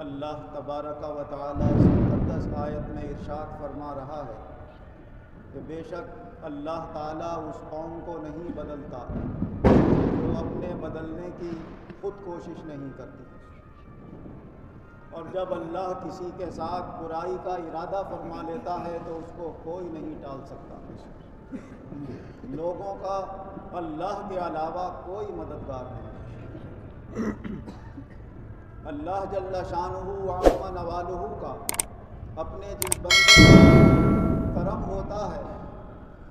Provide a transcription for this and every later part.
اللہ تبارک و تعالیٰ اس مقدس آیت میں ارشاد فرما رہا ہے کہ بے شک اللہ تعالیٰ اس قوم کو نہیں بدلتا جو اپنے بدلنے کی خود کوشش نہیں کرتی، اور جب اللہ کسی کے ساتھ برائی کا ارادہ فرما لیتا ہے تو اس کو کوئی نہیں ٹال سکتا۔ لوگوں کا اللہ کے علاوہ کوئی مددگار نہیں۔ اللہ جل شانہ وعظم نوالہ کا اپنے جس بندے پر کرم ہوتا ہے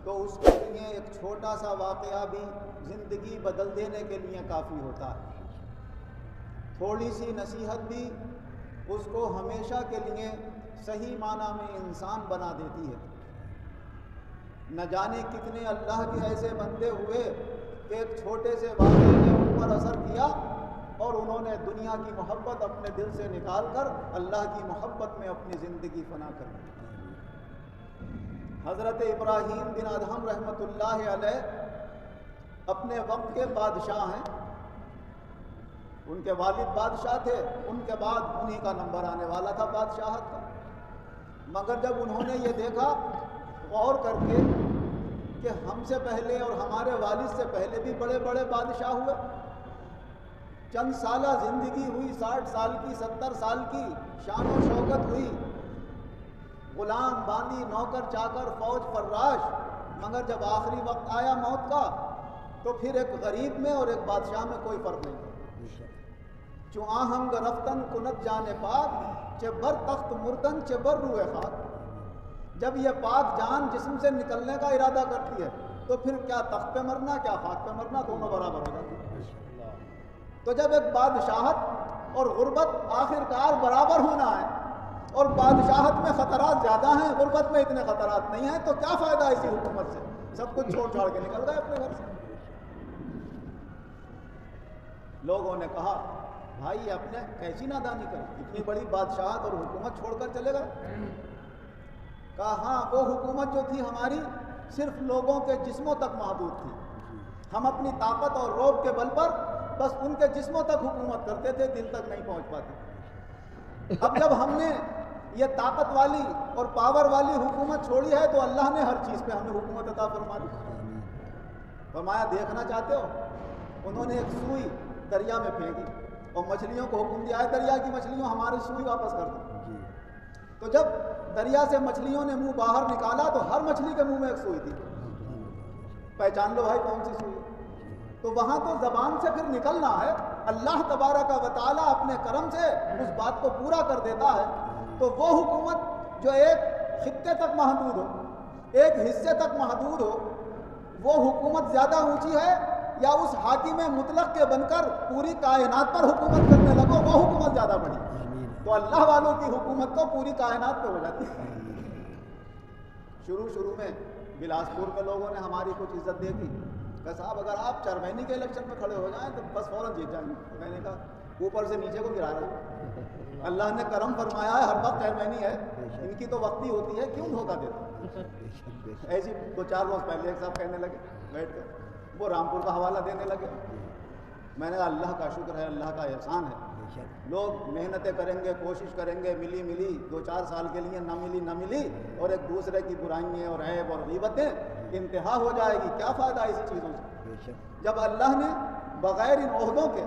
تو اس کے لیے ایک چھوٹا سا واقعہ بھی زندگی بدل دینے کے لیے کافی ہوتا ہے۔ تھوڑی سی نصیحت بھی اس کو ہمیشہ کے لیے صحیح معنی میں انسان بنا دیتی ہے۔ نہ جانے کتنے اللہ کے ایسے بندے ہوئے کہ ایک چھوٹے سے واقعے نے ان پر اثر کیا اور انہوں نے دنیا کی محبت اپنے دل سے نکال کر اللہ کی محبت میں اپنی زندگی فنا کر دی۔ حضرت ابراہیم بن ادہم رحمۃ اللہ علیہ اپنے وقت کے بادشاہ ہیں، ان کے والد بادشاہ تھے، ان کے بعد انہی کا نمبر آنے والا تھا بادشاہت کا۔ مگر جب انہوں نے یہ دیکھا غور کر کے کہ ہم سے پہلے اور ہمارے والد سے پہلے بھی بڑے بڑے بادشاہ ہوئے، چند سالہ زندگی ہوئی، 60 سال کی، 70 سال کی شان و شوکت ہوئی، غلام باندی، نوکر چاکر، فوج فراش، مگر جب آخری وقت آیا موت کا تو پھر ایک غریب میں اور ایک بادشاہ میں کوئی فرق نہیں تھا۔ چو آہنگ رفتن کنت جانے پاک، چے بر تخت مردن چے بر روئے خاک۔ جب یہ پاک جان جسم سے نکلنے کا ارادہ کرتی ہے تو پھر کیا تخت پہ مرنا کیا خاک پہ مرنا، دونوں برابر ہو جاتی ہے۔ تو جب ایک بادشاہت اور غربت آخر کار برابر ہونا ہے اور بادشاہت میں خطرات زیادہ ہیں، غربت میں اتنے خطرات نہیں ہیں، تو کیا فائدہ اسی حکومت سے؟ سب کچھ چھوڑ چھاڑ کے نکل گئے اپنے گھر سے۔ لوگوں نے کہا بھائی اپنے کیسی نادانی کریں، اتنی بڑی بادشاہت اور حکومت چھوڑ کر چلے گئے؟ کہا ہاں، وہ حکومت جو تھی ہماری صرف لوگوں کے جسموں تک محدود تھی، ہم اپنی طاقت اور رعب کے بل پر بس ان کے جسموں تک حکومت کرتے تھے، دل تک نہیں پہنچ پاتے۔ اب جب ہم نے یہ طاقت والی اور پاور والی حکومت چھوڑی ہے تو اللہ نے ہر چیز پہ ہمیں حکومت عطا فرما دی۔ فرمایا دیکھنا چاہتے ہو؟ انہوں نے ایک سوئی دریا میں پھینکی اور مچھلیوں کو حکم دیا ہے دریا کی مچھلیوں ہماری سوئی واپس کر دو۔ تو جب دریا سے مچھلیوں نے منہ باہر نکالا تو ہر مچھلی کے منہ میں ایک سوئی تھی، پہچان لو بھائی کون سی سوئی ہے۔ تو وہاں تو زبان سے پھر نکلنا ہے، اللہ تبارک و تعالیٰ اپنے کرم سے اس بات کو پورا کر دیتا ہے۔ تو وہ حکومت جو ایک خطے تک محدود ہو، ایک حصے تک محدود ہو، وہ حکومت زیادہ اونچی ہے یا اس حاکم مطلق کے بن کر پوری کائنات پر حکومت کرنے لگو وہ حکومت زیادہ بڑی؟ تو اللہ والوں کی حکومت تو پوری کائنات پہ ہو جاتی ہے۔ شروع میں بلاسپور کے لوگوں نے ہماری کچھ عزت دیکھی کہ صاحب اگر آپ چرمینی کے الیکشن میں کھڑے ہو جائیں تو بس فوراً جیت جائیں گے۔ میں نے کہا اوپر سے نیچے کو گرا رہا ہے، اللہ نے کرم فرمایا ہے، ہر وقت چرمینی ہے، ان کی تو وقتی ہوتی ہے، کیوں دھوکہ دیتا؟ ایسی 2-4 روز پہلے ایک صاحب کہنے لگے بیٹھ کر، وہ رامپور کا حوالہ دینے لگے۔ میں نے کہا اللہ کا شکر ہے، اللہ کا احسان ہے، لوگ محنتیں کریں گے، کوشش کریں گے، ملی 2-4 سال کے لیے نہ ملی اور ایک دوسرے کی برائیاں اور عیب اور غیبتیں انتہا ہو جائے گی، کیا فائدہ ایسی چیزوں سے؟ جب اللہ نے بغیر ان عہدوں کے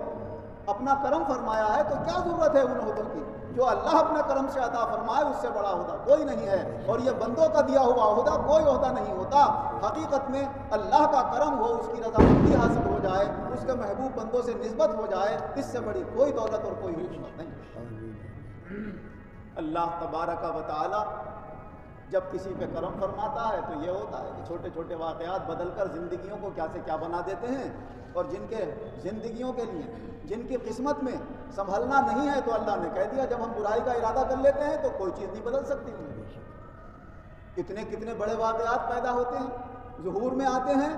اپنا کرم فرمایا ہے تو کیا ضرورت ہے ان عہدوں کی؟ جو اللہ اپنے کرم سے عطا فرمائے اس سے بڑا عہدہ کوئی نہیں ہے، اور یہ بندوں کا دیا ہوا عہدہ کوئی عہدہ نہیں ہوتا۔ حقیقت میں اللہ کا کرم ہو، اس کی رضامندی حاصل ہو جائے، اس کے محبوب بندوں سے نسبت ہو جائے، اس سے بڑی کوئی دولت اور کوئی حکمت نہیں۔ اللہ تبارک و تعالی جب کسی پہ کرم فرماتا ہے تو یہ ہوتا ہے کہ چھوٹے چھوٹے واقعات بدل کر زندگیوں کو کیا سے کیا بنا دیتے ہیں، اور جن کے زندگیوں کے لیے جن کی قسمت میں سنبھلنا نہیں ہے تو اللہ نے کہہ دیا جب ہم برائی کا ارادہ کر لیتے ہیں تو کوئی چیز نہیں بدل سکتی۔ کتنے بڑے واقعات پیدا ہوتے ہیں، ظہور میں آتے ہیں،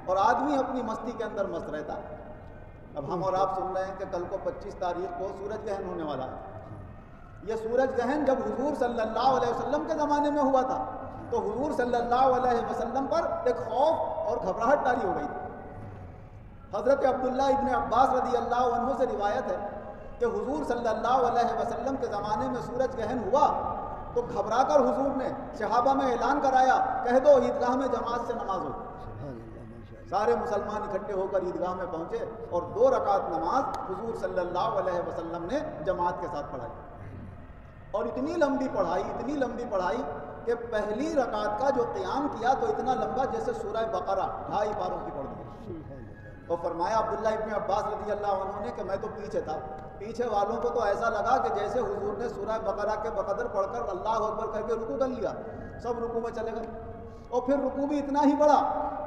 اور آدمی اپنی مستی کے اندر مست رہتا ہے۔ اب ہم اور آپ سن رہے ہیں کہ کل کو 25 تاریخ کو سورج گرہن ہونے والا ہے۔ یہ سورج گرہن جب حضور صلی اللہ علیہ وسلم کے زمانے میں ہوا تھا تو حضور صلی اللہ علیہ وسلم پر ایک خوف اور گھبراہٹ طاری ہو گئی تھی۔ حضرت عبداللہ ابن عباس رضی اللہ عنہ سے روایت ہے کہ کہ حضور صلی اللہ علیہ وسلم کے زمانے میں سورج گہن ہوا تو گھبرا کر حضور نے صحابہ میں اعلان کرایا، کہہ دو عیدگاہ میں جماعت سے نماز ہو۔ سارے مسلمان اکٹھے ہو کر عیدگاہ میں پہنچے اور 2 رکعت نماز حضور صلی اللہ علیہ وسلم نے جماعت کے ساتھ پڑھائی، اور اتنی لمبی پڑھائی کہ پہلی رکعت کا جو قیام کیا تو اتنا لمبا جیسے سورہ بقرہ 2.5 پاروں کی پڑھ دی۔ اور فرمایا عبداللہ ابن عباس رضی اللہ عنہ نے کہ میں تو پیچھے تھا، پیچھے والوں کو تو ایسا لگا کہ جیسے حضور نے سورہ بقرہ کے بقدر پڑھ کر اللہ اکبر کر کے رکوع کر لیا، سب رکوع میں چلے گئے، اور پھر رکوع بھی اتنا ہی بڑا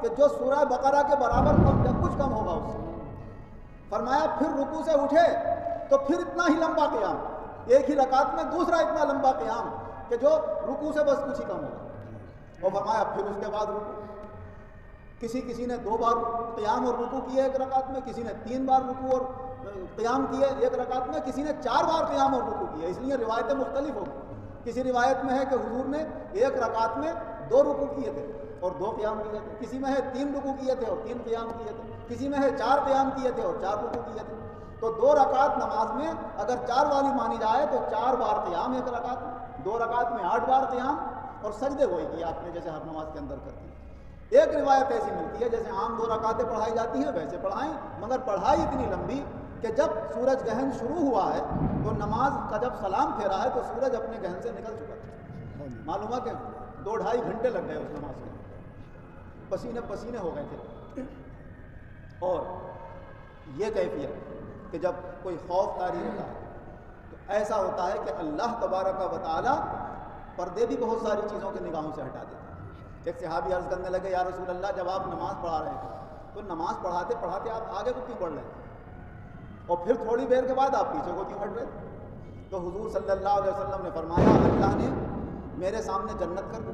کہ جو سورہ بقرہ کے برابر کچھ کم ہوگا اس سے۔ فرمایا پھر رکوع سے اٹھے تو پھر اتنا ہی لمبا قیام، ایک ہی رکعت میں دوسرا اتنا لمبا قیام کہ جو رکوع سے بس کچھ ہی کم ہوگا۔ اور فرمایا پھر اس کے بعد رکوع، کسی نے 2 بار قیام اور رکوع کیے ایک رکعت میں، کسی نے 3 بار رکوع اور قیام کیے ایک رکعت میں، کسی نے 4 بار قیام اور رکوع کیے، اس لیے روایتیں مختلف ہو گئی۔ کسی روایت میں ہے کہ حضور نے ایک رکعت میں 2 رکوع کیے تھے اور 2 قیام کیے تھے، کسی میں ہے 3 رکوع کیے تھے اور 3 قیام کیے تھے، کسی میں ہے 4 قیام کیے تھے اور 4 رکوع کیے تھے۔ تو 2 رکعت نماز میں اگر 4 والی مانی جائے تو 4 بار قیام ایک رکعت میں، 2 رکعت میں 8 بار قیام، اور سجدے وہی کیے آپ نے جیسے ہر نماز کے اندر کرتے ہیں۔ ایک روایت ایسی ملتی ہے جیسے عام 2 رکعتیں پڑھائی جاتی ہیں ویسے پڑھائیں، مگر پڑھائی اتنی لمبی کہ جب سورج گہن شروع ہوا ہے تو نماز کا جب سلام پھیرا ہے تو سورج اپنے گہن سے نکل چکا تھا۔ معلوم ہے کہ 2-2.5 گھنٹے لگ گئے اس نماز کے، پسینے پسینے ہو گئے تھے۔ اور یہ کیفیت کہ جب کوئی خوف طاری ہوتا ہے تو ایسا ہوتا ہے کہ اللہ تبارک و تعالی پردے بھی بہت ساری چیزوں کی نگاہوں سے ہٹا دیتا ہے۔ ایک صحابی عرض کرنے لگے یا رسول اللہ جب آپ نماز پڑھا رہے تھے تو نماز پڑھاتے پڑھاتے آپ آگے کو کیوں بڑھ رہے تھے اور پھر تھوڑی دیر کے بعد آپ پیچھے کو کیوں ہٹ رہے تھے؟ تو حضور صلی اللہ علیہ وسلم نے فرمایا اللہ نے میرے سامنے جنت کر دی،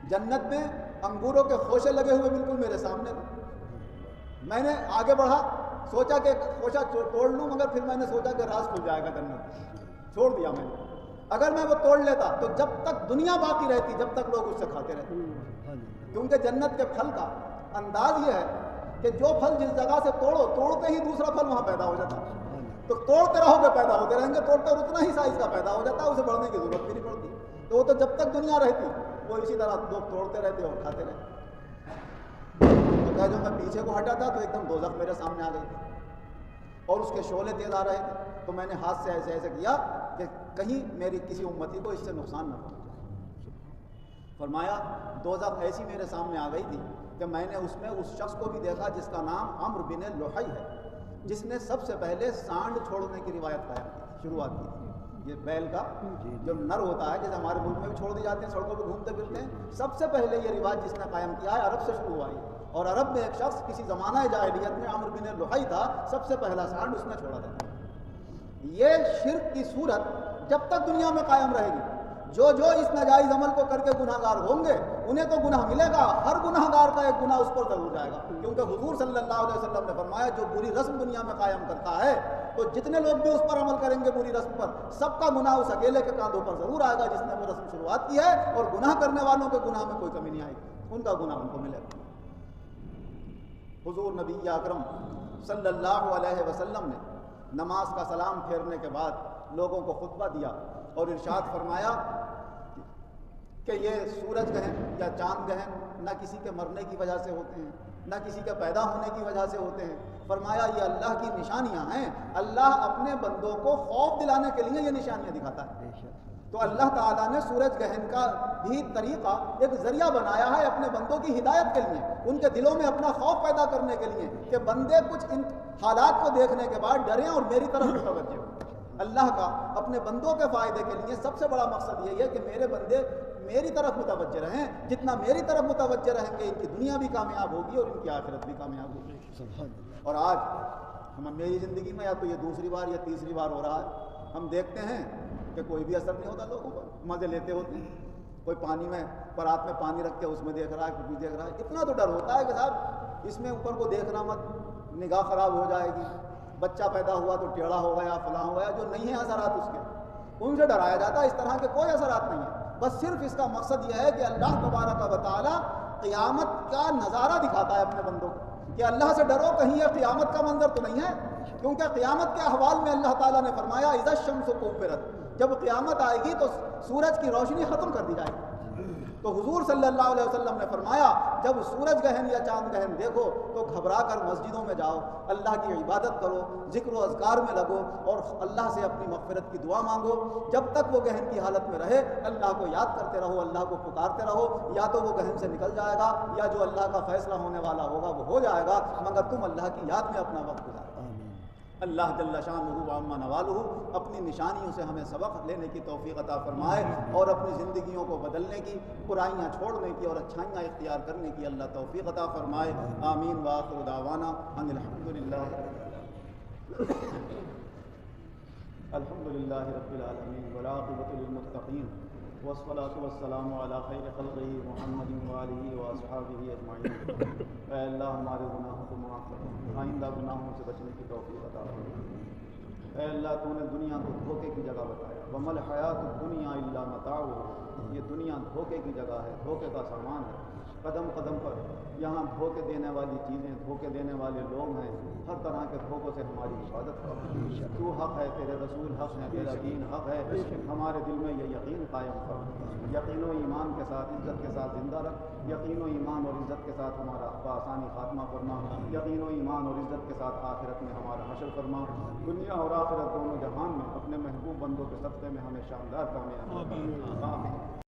جنت میں انگوروں کے خوشے لگے ہوئے بالکل میرے سامنے تھے، میں نے آگے بڑھا سوچا کہ خوشہ توڑ لوں، مگر پھر میں نے سوچا کہ راز کھل جائے گا جنت، چھوڑ دیا میں نے۔ اگر میں وہ توڑ لیتا تو جب تک دنیا باقی رہتی جب تک لوگ اس سے کھاتے رہتے، کیونکہ جنت کے پھل کا انداز یہ ہے کہ جو پھل جس جگہ سے توڑتے ہی دوسرا پھل وہاں پیدا ہو جاتا، تو توڑتے رہو گے پیدا ہوتے رہیں گے، توڑتے اور اتنا ہی سائز کا پیدا ہو جاتا ہے، اسے بڑھنے کی ضرورت بھی نہیں پڑتی۔ تو وہ تو جب تک دنیا رہتی وہ اسی طرح لوگ توڑتے رہتے اور کھاتے رہتے۔ تو کہا جو میں پیچھے کو ہٹا تھا تو ایک دم دوزخ میرے سامنے آ گئی تھی اور اس کے شعلے تیز آ رہے تھے، تو میں نے ہاتھ سے ایسے کیا کہ کہیں میری کسی امتی کو اس سے نقصان نہ پہنچے۔ فرمایا دوزخ ایسی میرے سامنے آ گئی تھی کہ میں نے اس میں اس شخص کو بھی دیکھا جس کا نام عمرو بن لحی ہے، جس نے سب سے پہلے سانڈ چھوڑنے کی روایت قائم کی، شروعات کی تھی۔ یہ بیل کا جو نر ہوتا ہے جیسے ہمارے ملک میں بھی چھوڑ دی جاتے ہیں، سڑکوں پہ گھومتے پھرتے ہیں، سب سے پہلے یہ رواج جس نے قائم کیا ہے عرب سے شروع ہوا ہے، اور عرب میں ایک شخص کسی زمانہ جاہلیت میں عمرو بن لحی تھا، سب سے پہلا سانڈ اس نے چھوڑا تھا۔ یہ شرک کی صورت جب تک دنیا میں قائم رہے گی، جو اس ناجائز عمل کو کر کے گناہ گار ہوں گے انہیں تو گناہ ملے گا، ہر گناہ گار کا ایک گناہ اس پر ضرور جائے گا، کیونکہ حضور صلی اللہ علیہ وسلم نے فرمایا جو بری رسم دنیا میں قائم کرتا ہے تو جتنے لوگ بھی اس پر عمل کریں گے بری رسم پر، سب کا گناہ اس اکیلے کے کاندھوں پر ضرور آئے گا جس نے وہ رسم شروعات کی ہے، اور گناہ کرنے والوں کے گناہ میں کوئی کمی نہیں آئے گی، ان کا گناہ ان کو ملے گا۔ حضور نبی اکرم صلی اللہ علیہ وسلم نے نماز کا سلام پھیرنے کے بعد لوگوں کو خطبہ دیا اور ارشاد فرمایا کہ یہ سورج گہن یا چاند گہن نہ کسی کے مرنے کی وجہ سے ہوتے ہیں نہ کسی کے پیدا ہونے کی وجہ سے ہوتے ہیں، فرمایا یہ اللہ کی نشانیاں ہیں، اللہ اپنے بندوں کو خوف دلانے کے لیے یہ نشانیاں دکھاتا ہے۔ تو اللہ تعالیٰ نے سورج گہن کا بھی طریقہ ایک ذریعہ بنایا ہے اپنے بندوں کی ہدایت کے لیے، ان کے دلوں میں اپنا خوف پیدا کرنے کے لیے کہ بندے کچھ ان حالات کو دیکھنے کے بعد ڈریں اور میری طرف متوجہ ہوں۔ اللہ کا اپنے بندوں کے فائدے کے لیے سب سے بڑا مقصد یہی ہے کہ میرے بندے میری طرف متوجہ رہیں، جتنا میری طرف متوجہ رہیں گے ان کی دنیا بھی کامیاب ہوگی اور ان کی آخرت بھی کامیاب ہوگی۔ اور آج میری زندگی میں یا تو یہ دوسری بار یا تیسری بار ہو رہا ہے، ہم دیکھتے ہیں کہ کوئی بھی اثر نہیں ہوتا لوگوں پر، مزے لیتے ہوتے ہیں، کوئی پانی میں پرات میں پانی رکھ کے اس میں دیکھ رہا ہے، کوئی دیکھ رہا ہے، اتنا تو ڈر ہوتا ہے کہ صاحب اس میں اوپر کو دیکھنا مت، نگاہ خراب ہو جائے گی، بچہ پیدا ہوا تو ٹیڑھا ہو گیا فلاں ہو گیا، جو نہیں ہیں اثرات اس کے ان سے ڈرایا جاتا ہے، اس طرح کے کوئی اثرات نہیں ہیں، بس صرف اس کا مقصد یہ ہے کہ اللہ تبارک و تعالی قیامت کا نظارہ دکھاتا ہے اپنے بندوں کو کہ اللہ سے ڈرو کہیں یہ قیامت کا منظر تو نہیں ہے، کیونکہ قیامت کے احوال میں اللہ تعالیٰ نے فرمایا اذا الشمس کورت، جب قیامت آئے گی تو سورج کی روشنی ختم کر دی جائے گی۔ تو حضور صلی اللہ علیہ وسلم نے فرمایا جب سورج گہن یا چاند گہن دیکھو تو گھبرا کر مسجدوں میں جاؤ، اللہ کی عبادت کرو، ذکر و اذکار میں لگو اور اللہ سے اپنی مغفرت کی دعا مانگو۔ جب تک وہ گہن کی حالت میں رہے اللہ کو یاد کرتے رہو، اللہ کو پکارتے رہو، یا تو وہ گہن سے نکل جائے گا یا جو اللہ کا فیصلہ ہونے والا ہوگا وہ ہو جائے گا، مگر تم اللہ کی یاد میں اپنا وقت گزارو۔ اللہ جل شانہ و عم نوالہ اپنی نشانیوں سے ہمیں سبق لینے کی توفیق عطا فرمائے اور اپنی زندگیوں کو بدلنے کی، برائیاں چھوڑنے کی اور اچھائیاں اختیار کرنے کی اللہ توفیق عطا فرمائے۔ آمین وآخر دعوانا ان الحمدللہ رب العالمین والعاقبۃ للمتقین والصلاة والسلام علی خیر خلقہ محمد وآلہ واصحابہ اجمعین۔ اے اللہ ہمارے گناہوں کو معاف کر، آئندہ گناہوں سے بچنے کی توفیق عطا فرما۔ اے اللہ تو نے دنیا کو دھوکے کی جگہ بتایا، وما الحیات الدنیا الا متاع، یہ دنیا دھوکے کی جگہ ہے، دھوکے کا سامان ہے۔ قدم قدم پر یہاں دھوکے دینے والی چیزیں، دھوکے دینے والے لوگ ہیں، ہر طرح کے دھوکوں سے ہماری حفاظت کر۔ تو حق ہے، تیرے رسول حق ہے، تیرا دین حق ہے، ہمارے دل میں یہ یقین قائم کر، یقین و ایمان کے ساتھ عزت کے ساتھ زندہ رکھ، یقین و ایمان اور عزت کے ساتھ ہمارا بآسانی خاتمہ فرما، یقین و ایمان اور عزت کے ساتھ آخرت میں ہمارا حشر فرما، دنیا اور آخرت دونوں جہان میں اپنے محبوب بندوں کے صدقے میں ہمیں شاندار کامیابی عطا فرما۔ آمین۔